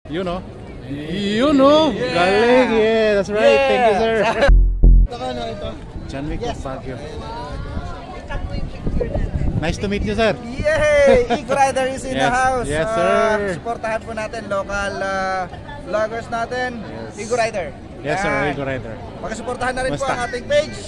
You know? You know? Yeah. Galing, yeah, that's right. Yeah. Thank you, sir. John Wick of Baguio. Nice to meet you, sir. Yay! Eagle Rider is in the house. Yes, sir. Supportahan po natin local vloggers natin. Yes. Eagle Rider. Yes, sir. Eagle Rider. Pakisuportahan na rin po ang ating page.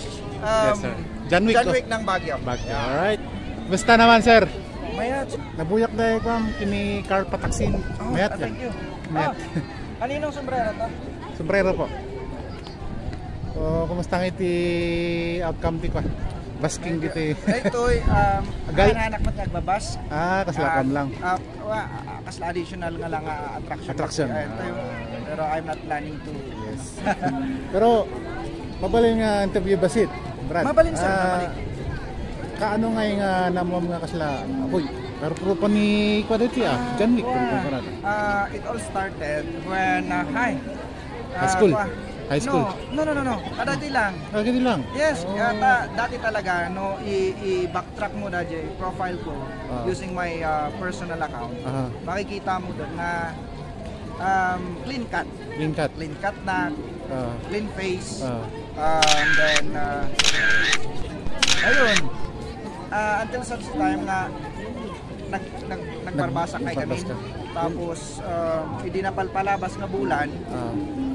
Yes, sir. John Wick ng Baguio. Alright. Basta naman, sir. Mayat. Nabuyak dahil ko kini car pataksin. Mayat thank you. Mayat. Kaninong sombrero to? Sombrero po. So, kumusta nga iti outcome ti ko? Basking dito. Ito'y anak mo nagbabas. Kaslakam lang. Kasla additional nga lang attraction. Pero I'm not planning to. Yes. Pero mabalin nga interview basit. Brad. Mabalin sir, mabalin. Kaano nga yung namam nga kasla apoy? Pero pa ni ko dito John Wick. It all started when high school. High school? No. Dati lang. Dati lang? Yes. Dati talaga, i-backtrack mo na profile ko using my personal account. Makikita mo doon na clean cut. Clean cut na, clean face. And then, ayun. Until such time na nagbarbasa kay kami. Tapos, hindi na palpalabas na bulan.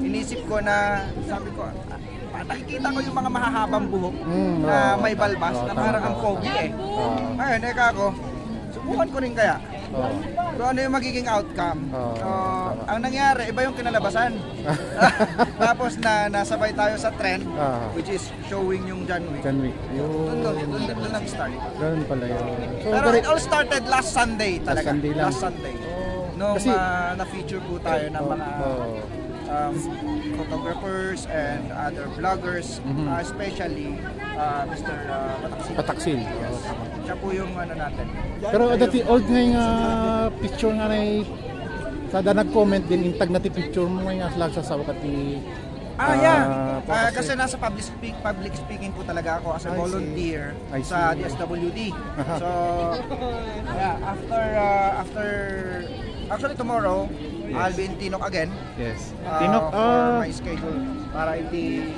Inisip ko na, sabi ko, nakikita ko yung mga mahahabang buhok na may balbas na parang ang pogi eh. Ayun, ako, subukan ko rin kaya. Kung ano yung magiging outcome. Ang nangyari, iba yung kinalabasan. Tapos nasabay tayo sa trend, which is showing yung John Wick. Doon nag-start. Doon pala yun. Pero it all started last Sunday talaga. Last Sunday. Nung na-feature po tayo ng mga photographers and other vloggers, especially Mr. Pataksil. Yes. Siya po yung natin. Pero dati old nga yung picture nga na sada nag-comment din intag na ti picture mo nga slag sa wakati. Kasi nasa public speaking po talaga ako as a volunteer sa DSWD. So after actually tomorrow I'll be in Tinok again. Yes. Tinok for my schedule para iti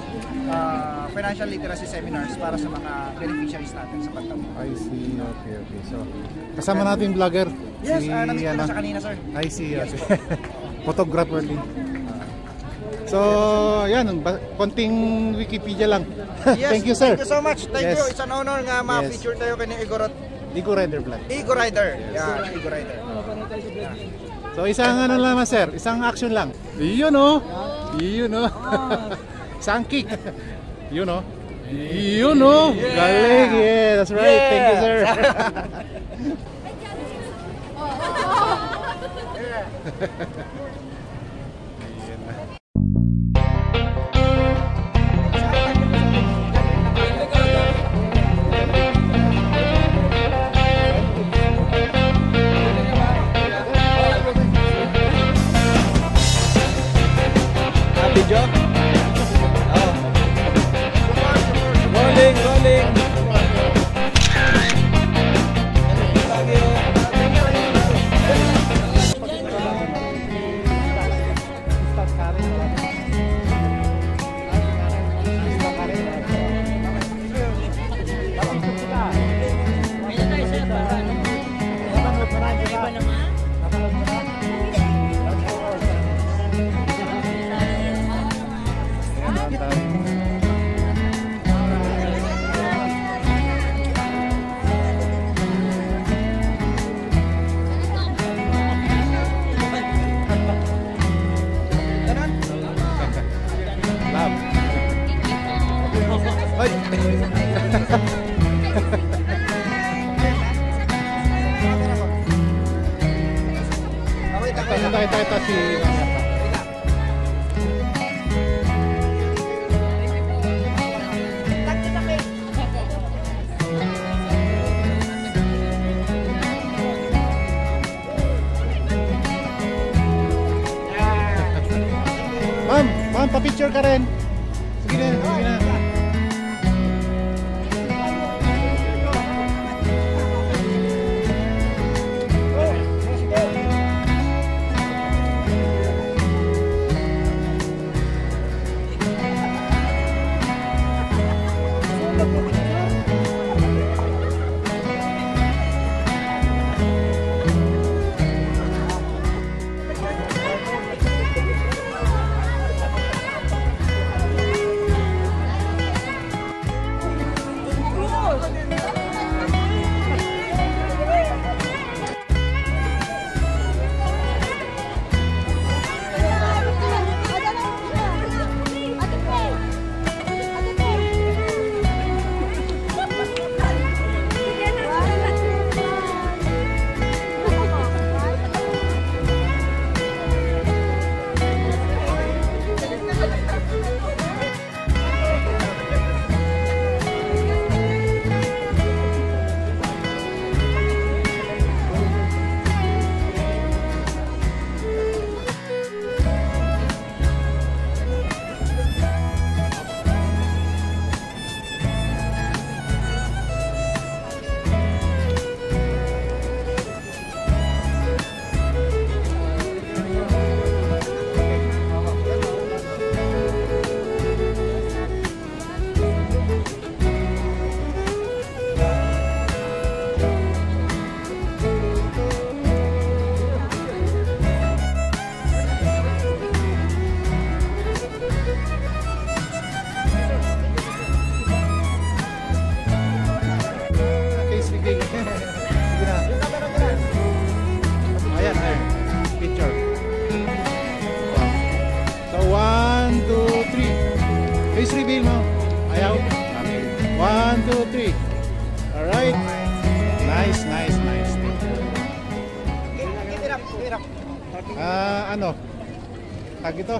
financial literacy seminars para sa mga beneficiaries natin sa Bantaw. I see. Okay. So kasama natin yung vlogger. Yes, nandito na sa kanina, sir. I see. Photographer din. So, yan, konting Wikipedia lang. Yes, thank you, sir. Thank you so much. Thank you. It's an honor nga ma-feature tayo kay Eagle Rider vlog. Eagle Rider. Yeah, Eagle Rider. So, isang ano lang, sir. Isang action lang. Yun, no? Isang kick. Yun, no? Galing, yeah. That's right. Thank you, sir. Video? Rolling. Ito si Ma'am, pa-picture ka rin. Sige na. Face reveal mo. Ayaw. Okay. 1, 2, 3. Alright. Nice. Hirap. Ano? Tag ito.